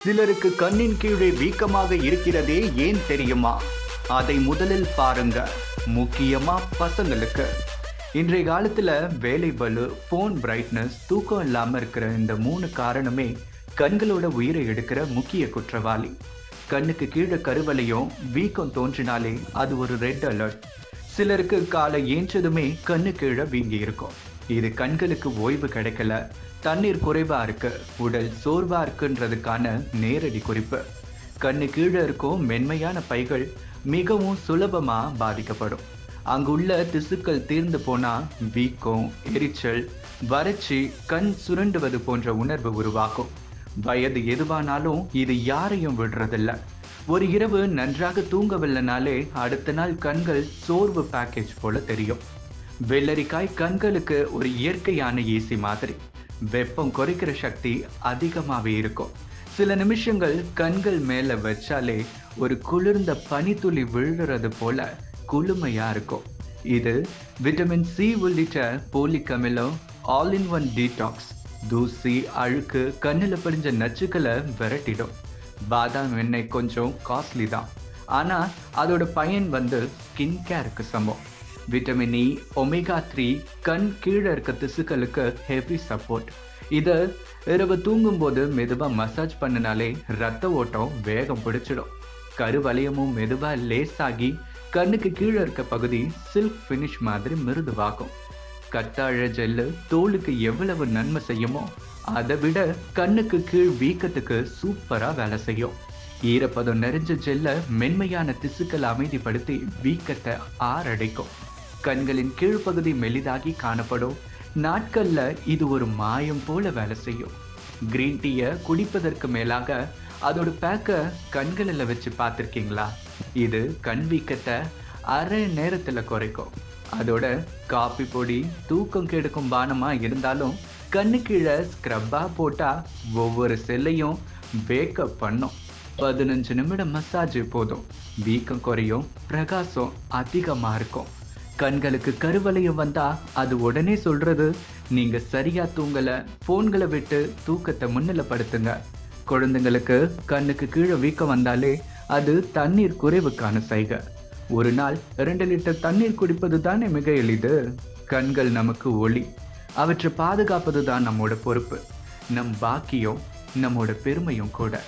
சிலருக்கு கண்ணின் கீழே வீக்கமாக இருக்கிறதே ஏன் தெரியுமா? அதை முதலில் பாருங்க. முக்கியமா பசங்களுக்கு. இன்றைய காலத்துல வேலை பளு, போன் பிரைட்னஸ், தூக்கம் இல்லாம இருக்கிற இந்த 3 காரணமே கண்களோட உயிரை எடுக்கிற முக்கிய குற்றவாளி. கண்ணுக்கு கீழே கருவளையும் வீக்கம் தோன்றினாலே அது ஒரு ரெட் அலர்ட். சிலருக்கு காலை ஏஞ்சதுமே கண்ணு கீழே வீங்கி இருக்கும். இது கண்களுக்கு ஓய்வு கிடைக்கல, தண்ணீர் குறைவா இருக்கு, உடல் சோர்வா இருக்குன்றதுக்கான நேரடி குறிப்பு. கண்ணு கீழே இருக்கும் மென்மையான பைகள் மிகவும் சுலபமா பாதிக்கப்படும். அங்குள்ள திசுக்கள் தீர்ந்து போனா வீக்கம், எரிச்சல், வறட்சி, கண் சுருண்டுவது போன்ற உணர்வு உருவாக்கும். வயது எதுவானாலும் இது யாரையும் விடுறதில்ல. ஒரு இரவு நன்றாக தூங்கவில்லைனாலே அடுத்த நாள் கண்கள் சோர்வு பேக்கேஜ் போல தெரியும். வெள்ளரிக்காய் கண்களுக்கு ஒரு இயற்கையான ஏசி மாதிரி. வெப்பம் குறைக்கிற சக்தி அதிகமாகவே இருக்கும். சில நிமிஷங்கள் கண்கள் மேல வச்சாலே ஒரு குளிர்ந்த பனித்துளி விழுறது போல குளுமையா இருக்கும். இது விட்டமின் சி உள்ளிட்ட போலிக் அமிலம், ஆல் இன் ஒன் டீடாக்ஸ். தூசி, அழுக்கு, கண்ணில் படிஞ்ச நச்சுக்களை விரட்டிடும். பாதாம் எண்ணெய் கொஞ்சம் காஸ்ட்லி தான், ஆனா அதோட பயன் ஸ்கின் கேருக்கு சமம். விட்டமின் இ, ஒமேகா 3 கண் கீழே இருக்க திசுக்களுக்கு ஹெவி சப்போர்ட். இதை இரவு தூங்கும்போது மெதுவாக மசாஜ் பண்ணினாலே ரத்த ஓட்டம் வேகம் பிடிச்சிடும். கருவளையமும் மெதுவாக லேசாகி கண்ணுக்கு கீழே இருக்க பகுதி சில்க் ஃபினிஷ் மாதிரி மிருதுவாகும். கத்தாழ ஜெல்லு தோலுக்கு எவ்வளவு நன்மை செய்யுமோ அதை விட கண்ணுக்கு கீழ் வீக்கத்துக்கு சூப்பரா வேலை செய்யும். ஈரப்பதம் நிறைஞ்ச ஜெல்ல மென்மையான திசுக்களை அமைதிப்படுத்தி வீக்கத்தை ஆறடைக்கும். கண்களின் கீழ்ப்பகுதி மெலிதாகி காணப்படும். நாட்கள்ல இது ஒரு மாயம் போல வேலை செய்யும். கிரீன் டீயை குடிப்பதற்கு மேலாக அதோட பேக்க கண்களில் வச்சு பார்த்துருக்கீங்களா? இது கண் வீக்கத்தை அரை நேரத்துல குறைக்கும். அதோட காபி பொடி தூக்கம் கெடுக்கும் பானமா இருந்தாலும் கண்ணு கீழே ஸ்க்ரப்பா போட்டா ஒவ்வொரு செல்லையும் வேக்கப் பண்ணும். 15 நிமிடம் மசாஜ் போதும். வீக்கம் குறையும், பிரகாசம் அதிகமா இருக்கும். கண்களுக்கு கருவளையம் வந்தா அது உடனே சொல்றது நீங்க சரியா தூங்கல, போன்களை விட்டு தூக்கத்தை முன்னிலைப்படுத்துங்க. குழந்தைங்களுக்கு கண்ணுக்கு கீழே வீக்கம் வந்தாலே அது தண்ணீர் குறைவுக்கான சைகை. ஒரு நாள் 2 லிட்டர் தண்ணீர் குடிப்பது தானே மிக எளிது. கண்கள் நமக்கு ஒளி, அவற்றை பாதுகாப்பது தான் நம்மோட பொறுப்பு, நம் பாக்கியம், நம்மோட பெருமையும் கூட.